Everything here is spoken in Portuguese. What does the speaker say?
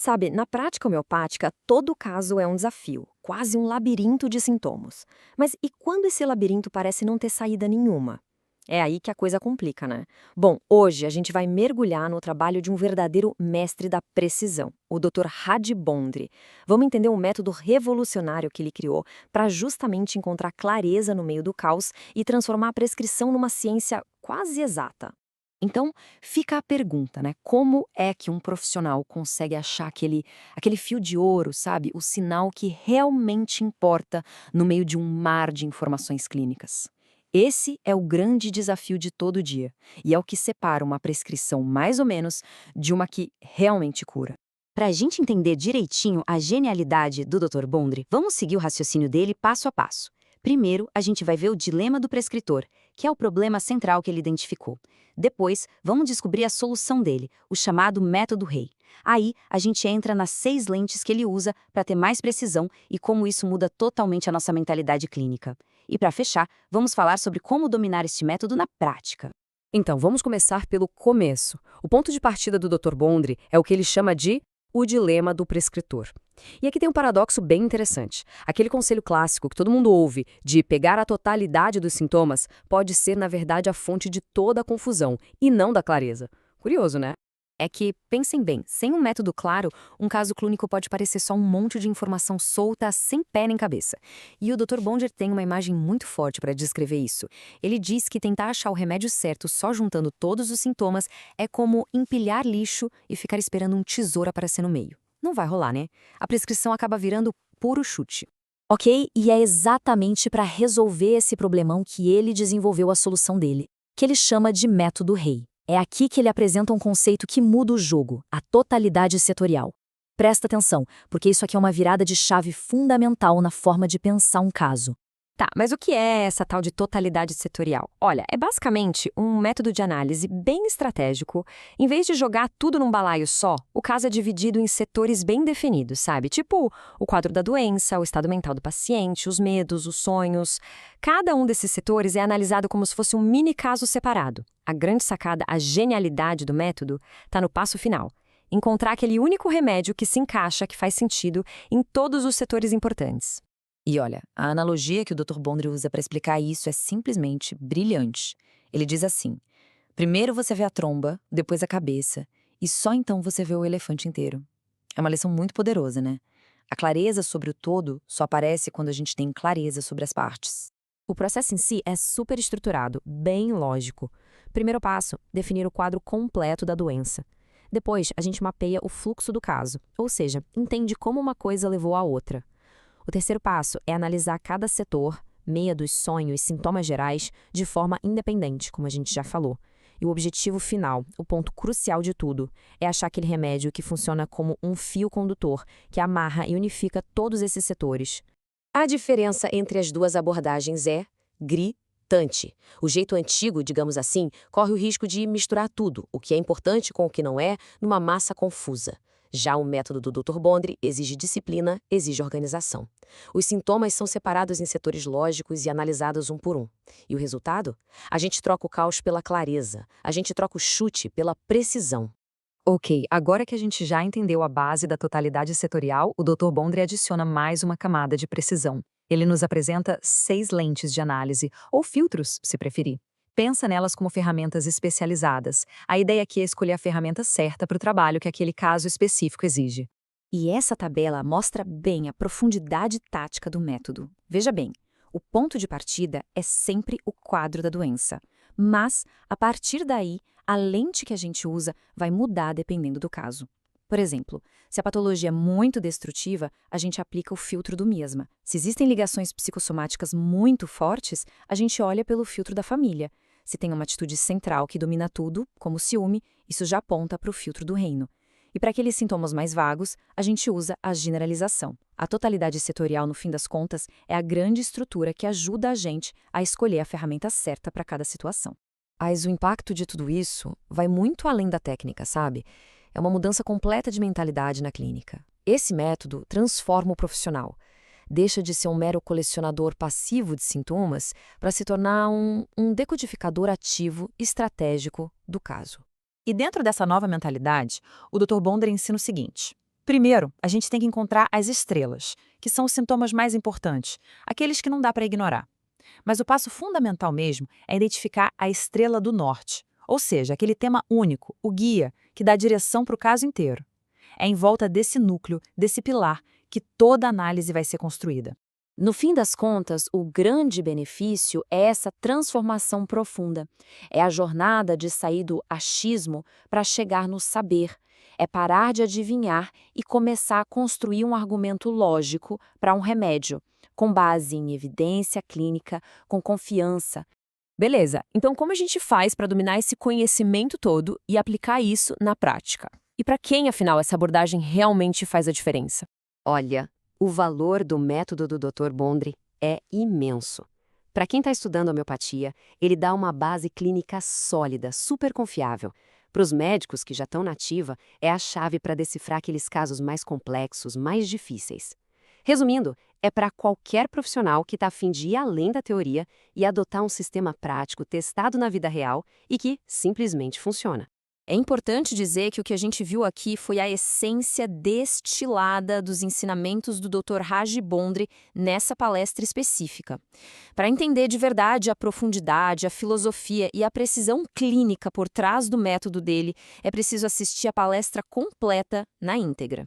Sabe, na prática homeopática, todo caso é um desafio, quase um labirinto de sintomas. Mas e quando esse labirinto parece não ter saída nenhuma? É aí que a coisa complica, né? Bom, hoje a gente vai mergulhar no trabalho de um verdadeiro mestre da precisão, o Dr. Hadi Bondri. Vamos entender o método revolucionário que ele criou para justamente encontrar clareza no meio do caos e transformar a prescrição numa ciência quase exata. Então, fica a pergunta, né? Como é que um profissional consegue achar aquele fio de ouro, sabe? O sinal que realmente importa no meio de um mar de informações clínicas. Esse é o grande desafio de todo dia, e é o que separa uma prescrição mais ou menos de uma que realmente cura. Para a gente entender direitinho a genialidade do Dr. Bondri, vamos seguir o raciocínio dele passo a passo. Primeiro, a gente vai ver o dilema do prescritor, que é o problema central que ele identificou. Depois, vamos descobrir a solução dele, o chamado método Rei. Aí, a gente entra nas 6 lentes que ele usa para ter mais precisão e como isso muda totalmente a nossa mentalidade clínica. E para fechar, vamos falar sobre como dominar este método na prática. Então, vamos começar pelo começo. O ponto de partida do Dr. Bondri é o que ele chama de o dilema do prescritor. E aqui tem um paradoxo bem interessante. Aquele conselho clássico que todo mundo ouve de pegar a totalidade dos sintomas pode ser, na verdade, a fonte de toda a confusão e não da clareza. Curioso, né? É que, pensem bem, sem um método claro, um caso clínico pode parecer só um monte de informação solta, sem pé nem cabeça. E o Dr. Bonder tem uma imagem muito forte para descrever isso. Ele diz que tentar achar o remédio certo só juntando todos os sintomas é como empilhar lixo e ficar esperando um tesouro aparecer no meio. Não vai rolar, né? A prescrição acaba virando puro chute. Ok? E é exatamente para resolver esse problemão que ele desenvolveu a solução dele, que ele chama de método Rei. É aqui que ele apresenta um conceito que muda o jogo, a totalidade setorial. Presta atenção, porque isso aqui é uma virada de chave fundamental na forma de pensar um caso. Tá, mas o que é essa tal de totalidade setorial? Olha, é basicamente um método de análise bem estratégico. Em vez de jogar tudo num balaio só, o caso é dividido em setores bem definidos, sabe? Tipo o quadro da doença, o estado mental do paciente, os medos, os sonhos. Cada um desses setores é analisado como se fosse um mini caso separado. A grande sacada, a genialidade do método, está no passo final. Encontrar aquele único remédio que se encaixa, que faz sentido em todos os setores importantes. E olha, a analogia que o Dr. Bondri usa para explicar isso é simplesmente brilhante. Ele diz assim: primeiro você vê a tromba, depois a cabeça, e só então você vê o elefante inteiro. É uma lição muito poderosa, né? A clareza sobre o todo só aparece quando a gente tem clareza sobre as partes. O processo em si é super estruturado, bem lógico. Primeiro passo, definir o quadro completo da doença. Depois, a gente mapeia o fluxo do caso, ou seja, entende como uma coisa levou à outra. O terceiro passo é analisar cada setor, medos, sonhos, sintomas gerais, de forma independente, como a gente já falou. E o objetivo final, o ponto crucial de tudo, é achar aquele remédio que funciona como um fio condutor, que amarra e unifica todos esses setores. A diferença entre as duas abordagens é gritante. O jeito antigo, digamos assim, corre o risco de misturar tudo, o que é importante com o que não é, numa massa confusa. Já o método do Dr. Bondri exige disciplina, exige organização. Os sintomas são separados em setores lógicos e analisados um por um. E o resultado? A gente troca o caos pela clareza, a gente troca o chute pela precisão. Ok, agora que a gente já entendeu a base da totalidade setorial, o Dr. Bondri adiciona mais uma camada de precisão. Ele nos apresenta 6 lentes de análise, ou filtros, se preferir. Pensa nelas como ferramentas especializadas. A ideia aqui é escolher a ferramenta certa para o trabalho que aquele caso específico exige. E essa tabela mostra bem a profundidade tática do método. Veja bem, o ponto de partida é sempre o quadro da doença. Mas, a partir daí, a lente que a gente usa vai mudar dependendo do caso. Por exemplo, se a patologia é muito destrutiva, a gente aplica o filtro do miasma. Se existem ligações psicossomáticas muito fortes, a gente olha pelo filtro da família. Se tem uma atitude central que domina tudo, como o ciúme, isso já aponta para o filtro do reino. E para aqueles sintomas mais vagos, a gente usa a generalização. A totalidade setorial, no fim das contas, é a grande estrutura que ajuda a gente a escolher a ferramenta certa para cada situação. Mas o impacto de tudo isso vai muito além da técnica, sabe? É uma mudança completa de mentalidade na clínica. Esse método transforma o profissional. Deixa de ser um mero colecionador passivo de sintomas para se tornar um decodificador ativo, estratégico do caso. E dentro dessa nova mentalidade, o Dr. Bondri ensina o seguinte: Primeiro, a gente tem que encontrar as estrelas, que são os sintomas mais importantes, aqueles que não dá para ignorar. Mas o passo fundamental mesmo é identificar a estrela do norte, ou seja, aquele tema único, o guia, que dá direção para o caso inteiro. É em volta desse núcleo, desse pilar, que toda análise vai ser construída. No fim das contas, o grande benefício é essa transformação profunda. É a jornada de sair do achismo para chegar no saber. É parar de adivinhar e começar a construir um argumento lógico para um remédio, com base em evidência clínica, com confiança. Beleza, então como a gente faz para dominar esse conhecimento todo e aplicar isso na prática? E para quem, afinal, essa abordagem realmente faz a diferença? Olha, o valor do método do Dr. Bondri é imenso. Para quem está estudando homeopatia, ele dá uma base clínica sólida, super confiável. Para os médicos que já estão na ativa, é a chave para decifrar aqueles casos mais complexos, mais difíceis. Resumindo, é para qualquer profissional que está a fim de ir além da teoria e adotar um sistema prático testado na vida real e que simplesmente funciona. É importante dizer que o que a gente viu aqui foi a essência destilada dos ensinamentos do Dr. Raj Bondri nessa palestra específica. Para entender de verdade a profundidade, a filosofia e a precisão clínica por trás do método dele, é preciso assistir a palestra completa na íntegra.